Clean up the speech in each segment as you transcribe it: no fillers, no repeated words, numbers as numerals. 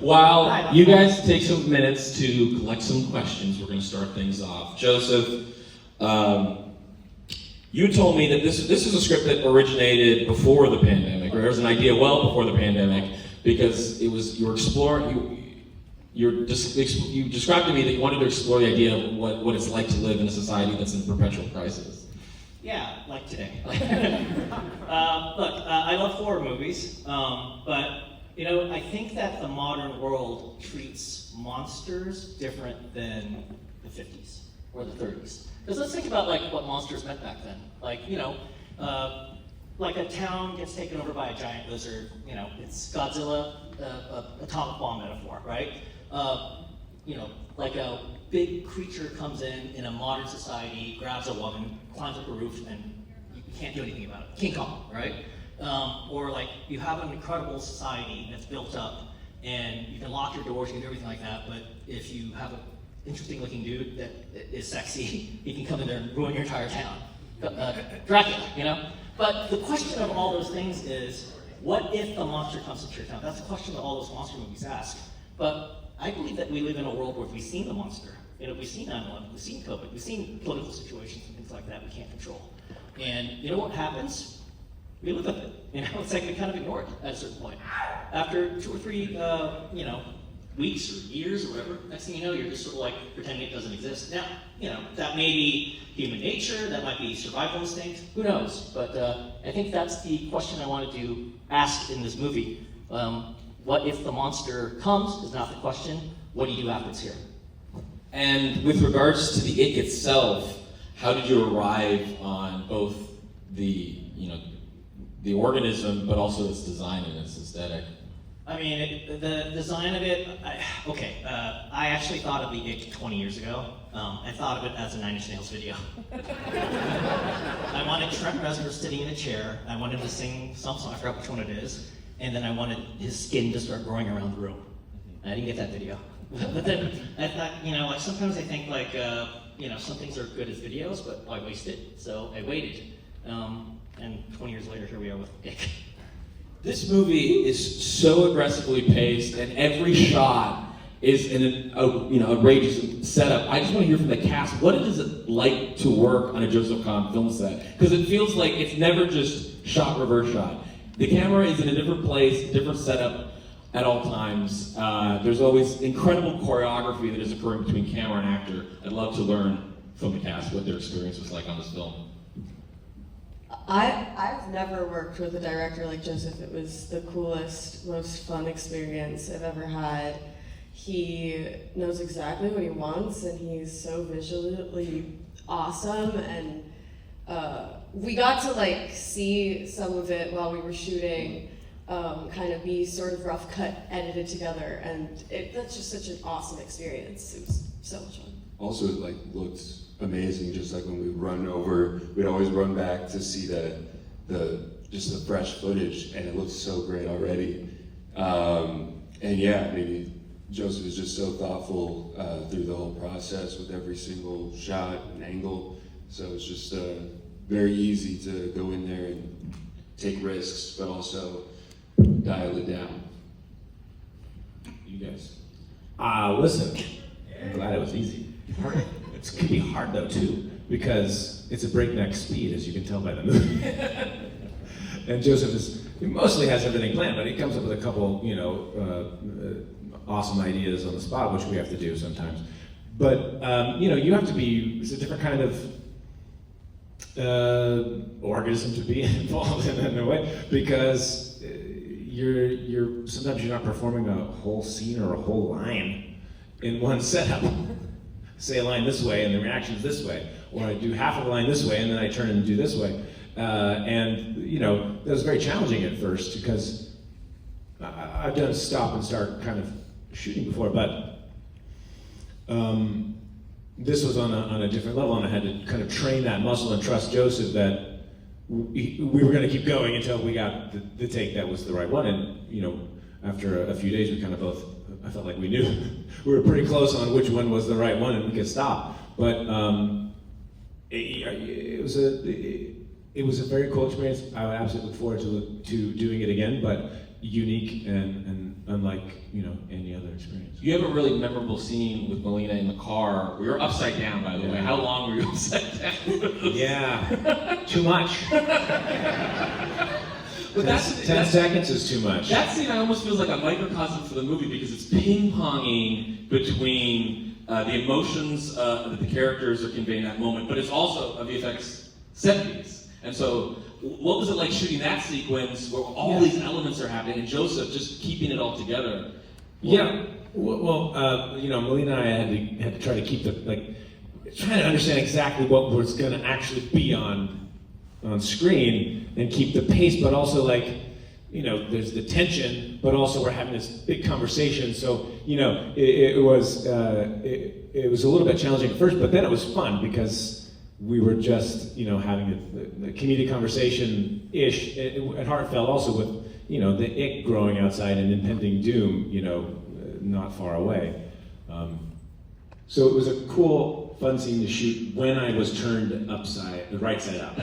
while you guys take some minutes to collect some questions, we're going to start things off. Joseph, you told me that this is a script that originated before the pandemic, or there was an idea well before the pandemic, because it was you described to me that you wanted to explore the idea of what it's like to live in a society that's in perpetual crisis. Yeah, like today. Look, I love horror movies, but I think that the modern world treats monsters different than the 50s or the 30s. Because let's think about what monsters meant back then. Like a town gets taken over by a giant lizard. It's Godzilla, atomic bomb metaphor, right? Like a big creature comes in a modern society, grabs a woman, climbs up a roof, and you can't do anything about it. King Kong, right? Or you have an incredible society that's built up, and you can lock your doors, you can do everything like that, but if you have an interesting looking dude that is sexy, he can come in there and ruin your entire town. Dracula, But the question of all those things is, what if the monster comes into your town? That's the question that all those monster movies ask. But I believe that we live in a world where we've seen the monster. We've seen 9/11, we've seen COVID, we've seen political situations and things like that we can't control. And you know what happens? We live with it. It's like we kind of ignore it at a certain point. After 2 or 3, weeks or years or whatever, next thing you know, you're just sort of pretending it doesn't exist. Now, that may be human nature, that might be survival instinct, who knows? But I think that's the question I wanted to ask in this movie. What if the monster comes is not the question. What do you do after it's here? And with regards to the ick itself, how did you arrive on both the organism, but also its design and its aesthetic? I mean, the design of it, I actually thought of the ick 20 years ago. I thought of it as a Nine Inch Nails video. I wanted Trent Reznor sitting in a chair. I wanted him to sing some song, I forgot which one it is. And then I wanted his skin to start growing around the room. I didn't get that video. But then I thought, sometimes I think some things are good as videos, but why waste it? So I waited. And 20 years later, here we are with ick. This movie is so aggressively paced, and every shot is in an outrageous setup. I just want to hear from the cast, what is it like to work on a Joseph Kahn film set? Because it feels like it's never just shot, reverse shot. The camera is in a different place, different setup at all times. There's always incredible choreography that is occurring between camera and actor. I'd love to learn from the cast what their experience was like on this film. I've never worked with a director like Joseph. It was the coolest, most fun experience I've ever had. He knows exactly what he wants, and he's so visually awesome, and we got to see some of it while we were shooting, kind of be sort of rough cut, edited together, and that's just such an awesome experience. It was so much fun. Also, it looked amazing. Just when we run over, we'd always run back to see the fresh footage, and it looked so great already. And yeah, maybe Joseph is just so thoughtful through the whole process with every single shot and angle. So it's just very easy to go in there and take risks, but also dial it down. You guys. Listen, I'm glad it was easy. It can be hard though too, because it's a breakneck speed, as you can tell by the movie. And Joseph he mostly has everything planned, but he comes up with a couple, awesome ideas on the spot, which we have to do sometimes. But you have to be, it's a different kind of organism to be involved in a way, because sometimes you're not performing a whole scene or a whole line in one setup. Say a line this way and the reaction is this way, or I do half of a line this way and then I turn and do this way. And that was very challenging at first, because I've done stop and start kind of shooting before, but this was on a different level, and I had to kind of train that muscle and trust Joseph that we were going to keep going until we got the take that was the right one. And after a few days, we kind of both, I felt like we knew we were pretty close on which one was the right one, and we could stop. But it was a very cool experience. I would absolutely look forward to doing it again. But unique and unlike, any other experience. You have a really memorable scene with Malina in the car. We were upside down, by the way. Yeah. How long were you upside down? Yeah, too much. But 10 seconds is too much. That scene almost feels like a microcosm for the movie because it's ping-ponging between the emotions that the characters are conveying in that moment, but it's also a VFX set piece. And so, what was it like shooting that sequence where all these elements are happening, and Joseph just keeping it all together? Yeah. Well, Malina and I had to try to keep trying to understand exactly what was going to actually be on screen and keep the pace, but also there's the tension, but also we're having this big conversation. So it was a little bit challenging at first, but then it was fun because we were just having the comedic conversation-ish and heartfelt also with the ick growing outside and impending doom not far away. So it was a cool, fun scene to shoot when I was turned the right side up.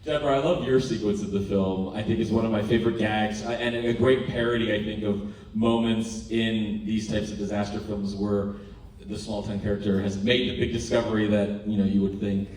Deborah, I love your sequence of the film. I think it's one of my favorite gags and a great parody, I think, of moments in these types of disaster films where the small-town character has made the big discovery that you would think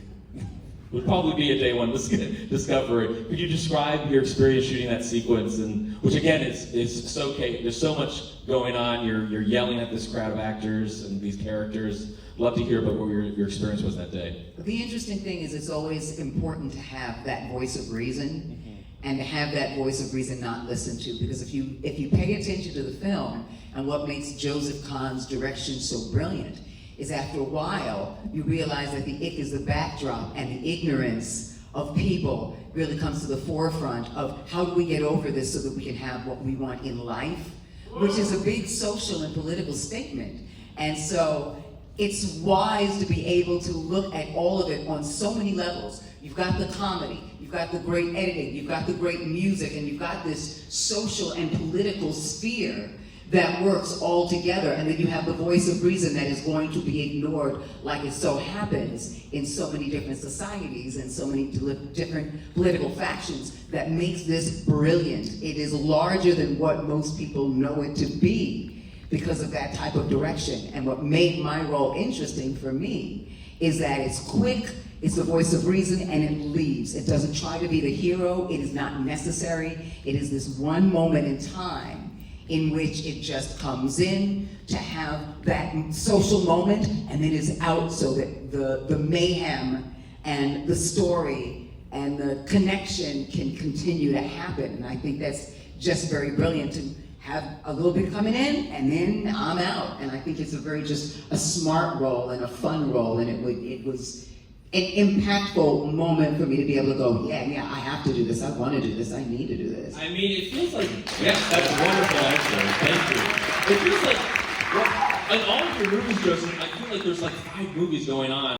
would probably be a day one discovery. Could you describe your experience shooting that sequence, and which again is so there's so much going on. You're yelling at this crowd of actors and these characters. Love to hear about what your experience was that day. The interesting thing is it's always important to have that voice of reason, and to have that voice of reason not listened to, because if you pay attention to the film, and what makes Joseph Kahn's direction so brilliant is after a while you realize that the ick is the backdrop, and the ignorance of people really comes to the forefront of how do we get over this so that we can have what we want in life, which is a big social and political statement. And so it's wise to be able to look at all of it on so many levels. You've got the comedy, you've got the great editing, you've got the great music, and you've got this social and political sphere that works all together, and then you have the voice of reason that is going to be ignored like it so happens in so many different societies and so many different political factions that makes this brilliant. It is larger than what most people know it to be because of that type of direction. And what made my role interesting for me is that it's quick, it's the voice of reason, and it leaves. It doesn't try to be the hero, it is not necessary. It is this one moment in time in which it just comes in to have that social moment and then is out so that the mayhem and the story and the connection can continue to happen. And I think that's just very brilliant to have a little bit coming in and then I'm out. And I think it's a smart role and a fun role, and it was an impactful moment for me to be able to go, yeah, I have to do this, I want to do this, I need to do this. I mean, it feels like, yes, that's a wonderful answer, thank you. It feels like, in all of your movies, Joseph, I feel like there's 5 movies going on